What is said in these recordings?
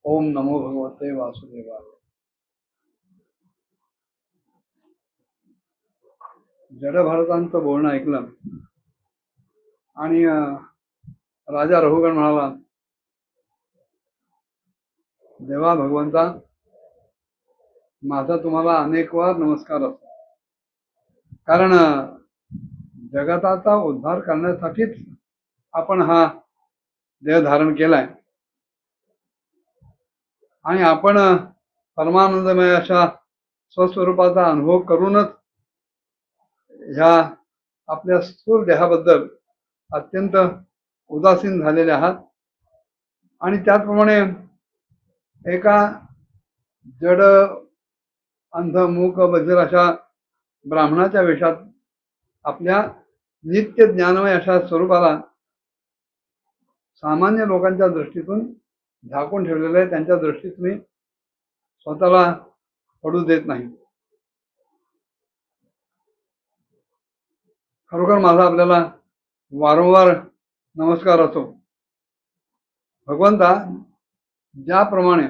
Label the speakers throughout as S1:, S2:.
S1: ओम नमो भगवते वासुदेवाय। जड भारतांचं बोलणं ऐकलं आणि राजा रघुगण म्हणाला, देवा भगवंता, माझा तुम्हाला अनेक वार नमस्कार असतो, कारण जगताचा उद्धार करण्यासाठीच आपण हा देह धारण केलाय आणि आपण परमानंदमय अशा स्वस्वरूपाचा अनुभव करूनच ह्या आपल्या स्थूल देहाबद्दल अत्यंत उदासीन झालेले आहात. आणि त्याचप्रमाणे एका जड अंध मूक बधिर अशा ब्राह्मणाच्या वेशात आपल्या नित्य ज्ञानमय अशा स्वरूपाला सामान्य लोकांच्या दृष्टीतून झाकून ठेवलेलं आहे. त्यांच्या दृष्टीत मी स्वतःला पडू देत नाही. खरोखर माझा आपल्याला वारंवार नमस्कार असो. भगवंता, ज्याप्रमाणे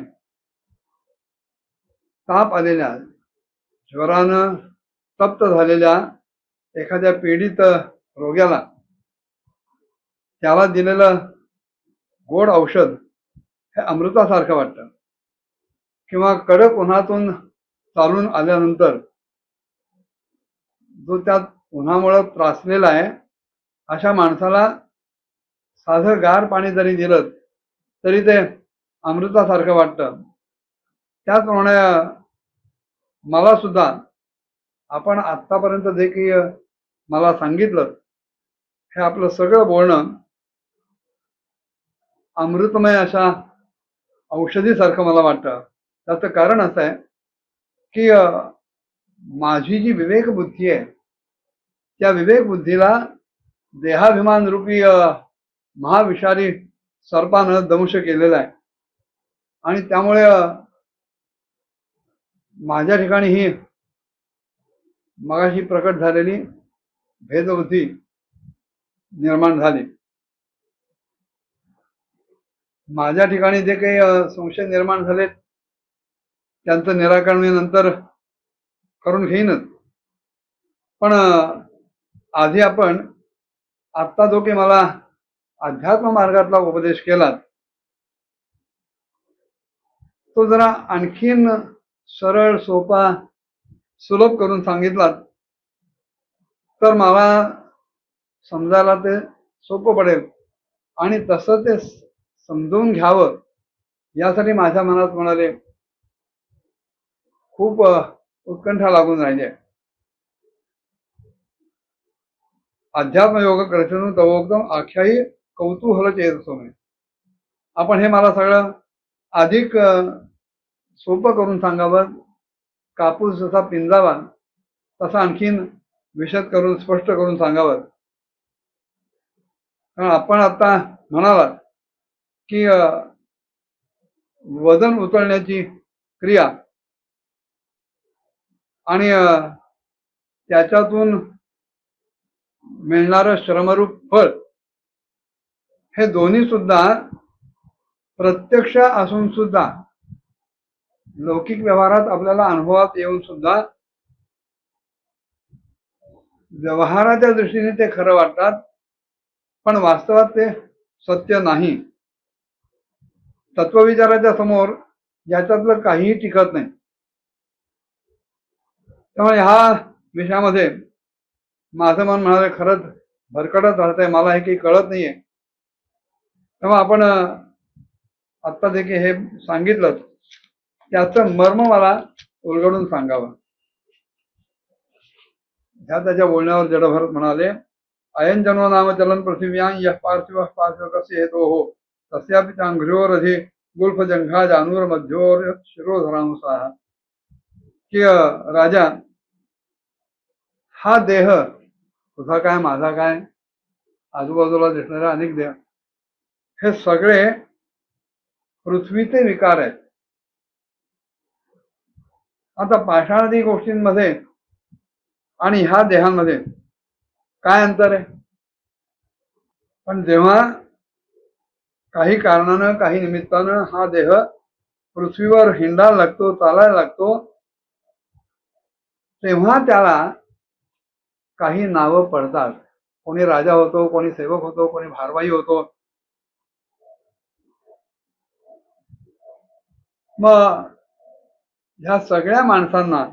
S1: ताप आलेल्या, ज्वरानं तप्त झालेल्या एखाद्या पीडित रोग्याला त्याला दिलेलं गोड औषध हे अमृतासारखं वाटतं, किंवा कडक उन्हातून चालून आल्यानंतर जो त्यात उन्हामुळे त्रासलेला आहे अशा माणसाला साधं गार पाणी जरी दिलं तरी ते अमृतासारखं वाटतं. त्याचप्रमाणे मला सुद्धा आपण आतापर्यंत जे काही मला सांगितलं हे आपलं सगळं बोलणं अमृतमय अशा औषधीसारखं मला वाटतं. त्याचं कारण असं आहे की माझी जी विवेक बुद्धी आहे त्या विवेक बुद्धीला देहाभिमान रूपी महाविषारी सर्पानं दंश केलेला आहे. आणि त्यामुळे माझ्या ठिकाणी ही मगाशी प्रकट झालेली भेदबुद्धी निर्माण झाली. माझ्या ठिकाणी जे काही संशय निर्माण झाले त्यांचं निराकरण मी नंतर करून घेईनच. पण आधी आपण आत्ता जो काही मला अध्यात्म मार्गातला उपदेश केला तो जरा आणखीन सरळ सोपा सुलभ करून सांगितला तर मला समजायला ते सोपं पडेल आणि तसं ते समजून घ्यावं यासाठी माझ्या मनात म्हणाले खूप उत्कंठा लागून राहिली आहे. अध्यात्म योग कृष्ण तवोक्तम आख्यायी कौतूहल चेतसोमे. आपण हे मला सगळं अधिक सोपं करून सांगावं. कापूस जसा पिंजावा तसा आणखीन विशद करून स्पष्ट करून सांगावं. कारण आपण आता म्हणाला की वजन उचलण्याची क्रिया आणि त्याच्यातून मिळणारं श्रमरूप फळ हे दोन्ही सुद्धा प्रत्यक्ष असून सुद्धा लौकिक व्यवहारात आपल्याला अनुभवात येऊन सुद्धा व्यवहाराच्या दृष्टीने ते खरं वाटतात, पण वास्तवात ते सत्य नाही. तत्वविचाराच्या समोर याच्यातलं काहीही टिकत नाही. त्यामुळे ह्या विषयामध्ये माझं मन म्हणाले खरंच भरकटत राहतंय, मला हे काही कळत नाहीये. तेव्हा आपण आत्ता जे काही हे सांगितलं त्याचं मर्म मला उलगडून सांगावं. त्याच्या बोलण्यावर जडभरत म्हणाले, अयन जन्म नाम चलन पृथिव्यां यः पार्थिव पार्थिवकस्य हेतोः तस्यापि चांघ्र्योरधि गुल्फ जंघा जानूर मध्योर शिरोधरानुसार. की राजा, हा देह तुझा काय माझा काय आजूबाजूला दिसणारे अनेक देह हे सगळे पृथ्वीचे विकार आहेत. आता पाषाणादी गोष्टींमध्ये आणि ह्या देहांमध्ये काय अंतर आहे? पण जेव्हा काही कारणानं काही निमित्तानं हा देह पृथ्वीवर हिंडायला लागतो, चालायला लागतो, तेव्हा त्याला काही नावं पडतात. कोणी राजा होतो, कोणी सेवक होतो, कोणी भारवाई होतो. मग ह्या सगळ्या माणसांना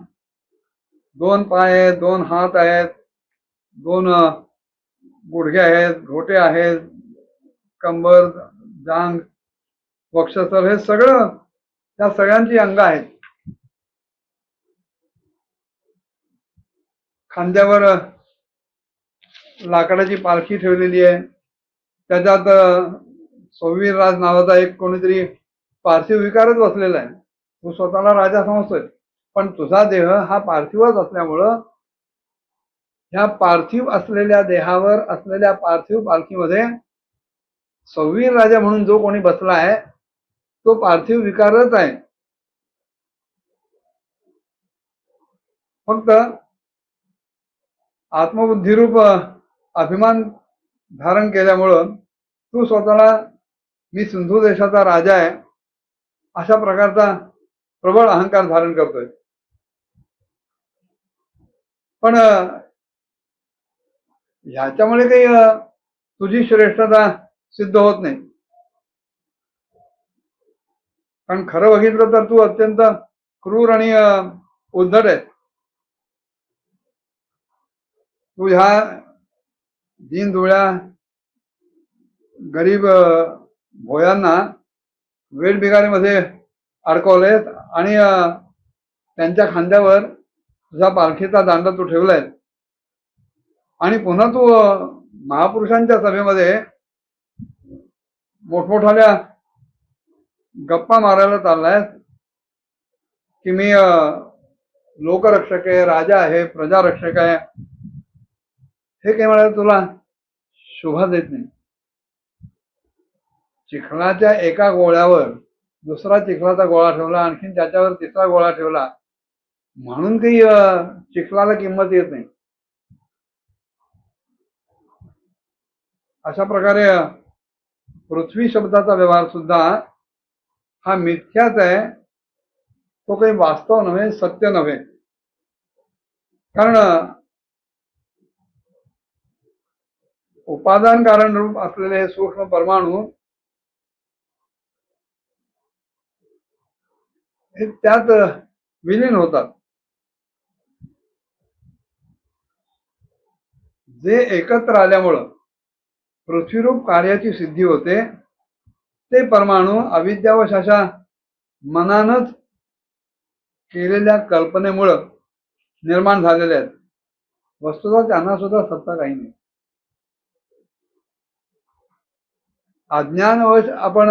S1: 2 पाय आहेत, 2 हात आहेत, 2 गुडघे आहेत, घोटे आहेत, कंबर, जांग, वक्षस्थल, हे सगळं त्या सगळ्यांची अंग आहेत. खांद्यावर लाकडाची पालखी ठेवलेली आहे. त्याच्यात सौवीर राज नावाचा एक कोणीतरी पार्थिव विकारच बसलेला आहे. तू स्वतःला राजा समजतोय, पण तुझा देह हा पार्थिवच असल्यामुळं ह्या पार्थिव असलेल्या देहावर असलेल्या पार्थिव पालखीमध्ये सौवीर राजा म्हणून जो कोणी बसला आहे तो पार्थिव विकारच आहे. फक्त आत्मबुद्धीरूप अभिमान धारण केल्यामुळं तू स्वतःला मी सिंधू देशाचा राजा आहे अशा प्रकारचा प्रबळ अहंकार धारण करतोय. पण ह्याच्यामुळे काही तुझी श्रेष्ठता सिद्ध होत नाही. कारण खरं बघितलं तर तू अत्यंत क्रूर आणि उद्धट आहे. तू ह्या दीनदुबळ्या गरीब भोयांना वेठबिगारीमध्ये अडकवलेत आणि त्यांच्या खांद्यावर तुझा पालखीचा दांडा तू ठेवलाय आणि पुन्हा तू महापुरुषांच्या सभेमध्ये मोठमोठ्या गप्पा मारायला चाललाय की मी लोकरक्षक आहे, राजा आहे, प्रजारक्षक आहे. हे काही मला तुला शोभा देत नाही. चिखलाच्या एका गोळ्यावर दुसरा चिखलाचा गोळा ठेवला, आणखीन त्याच्यावर तिसरा गोळा ठेवला म्हणून काही चिखलाला किंमत येत नाही. अशा प्रकारे पृथ्वी शब्दाचा व्यवहार सुद्धा हा मिथ्याच आहे, तो काही वास्तव नव्हे, सत्य नव्हे. कारण उपादान कारण रूप असलेले सूक्ष्म परमाणू हे त्यात विलीन होतात. जे एकत्र आल्यामुळं पृथ्वीरूप कार्याची सिद्धी होते ते परमाणू अविद्यावशाच्या मनानच केलेल्या कल्पनेमुळं निर्माण झालेले आहेत. वस्तुतः त्यांना सुद्धा सत्ता काही नाही. अज्ञानवश आपण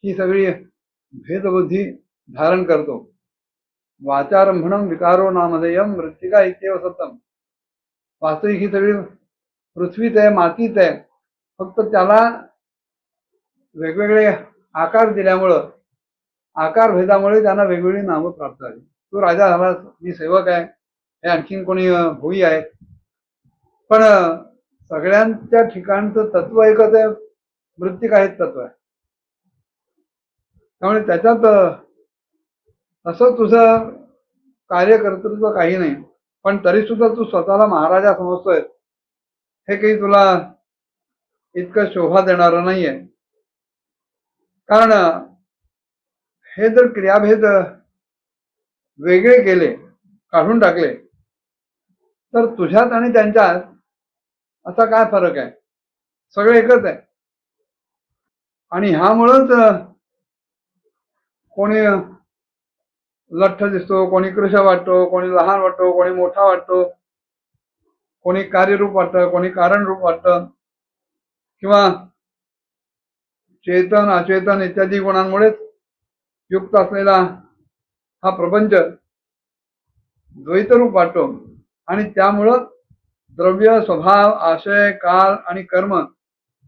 S1: ही सगळी भेदबुद्धी धारण करतो. वाचारंभणं विकारो नामधेयं मृत्तिका इत्येव सत्यम. वास्तविक ही सगळी पृथ्वीच आहे, मातीच आहे. फक्त त्याला वेगवेगळे आकार दिल्यामुळं, आकार भेदामुळे त्यांना वेगवेगळी नावं प्राप्त झाली. तू राजा झालास, मी सेवक आहे, हे आणखीन कोणी भोई आहेत. पण सगळ्यांच्या ठिकाणचं तत्व एकच आहे, मृत्तिका हेच तत्व आहे. त्यामुळे त्याच्यात असं तुझं कार्यकर्तृत्व काही नाही, पण तरी सुद्धा तू स्वतःला महाराजा समजतोय, हे काही तुला इतकं शोभा देणारं नाहीये. कारण हे जर क्रियाभेद वेगळे केले, काढून टाकले, तर तुझ्यात आणि त्यांच्यात असा काय फरक आहे? सगळे एकच आहे. आणि ह्यामुळंच कोणी लठ्ठ दिसतो, कोणी कृश वाटतो, कोणी लहान वाटतो, कोणी मोठा वाटतो, कोणी कार्यरूप वाटतं, कोणी कारण रूप वाटतं, किंवा चेतन अचेतन इत्यादी गुणांमुळेच युक्त असलेला हा प्रपंच द्वैतरूप वाटतो. आणि त्यामुळं द्रव्य, स्वभाव, आशय, काल आणि कर्म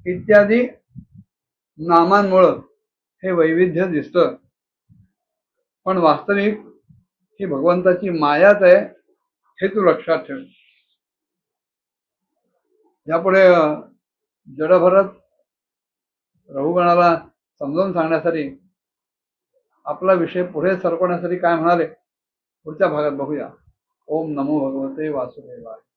S1: इत्यादी नामांमुळं हे वैविध्य दिसतं. पण वास्तविक ही भगवंताची मायाच आहे, हे तू लक्षात ठेव. यापुढे जडभरत रघुगणाला समजावून सांगण्यासाठी आपला विषय पुढे सरकवण्यासाठी काय म्हणाले पुढच्या भागात बघूया. ओम नमो भगवते वासुदेवाय.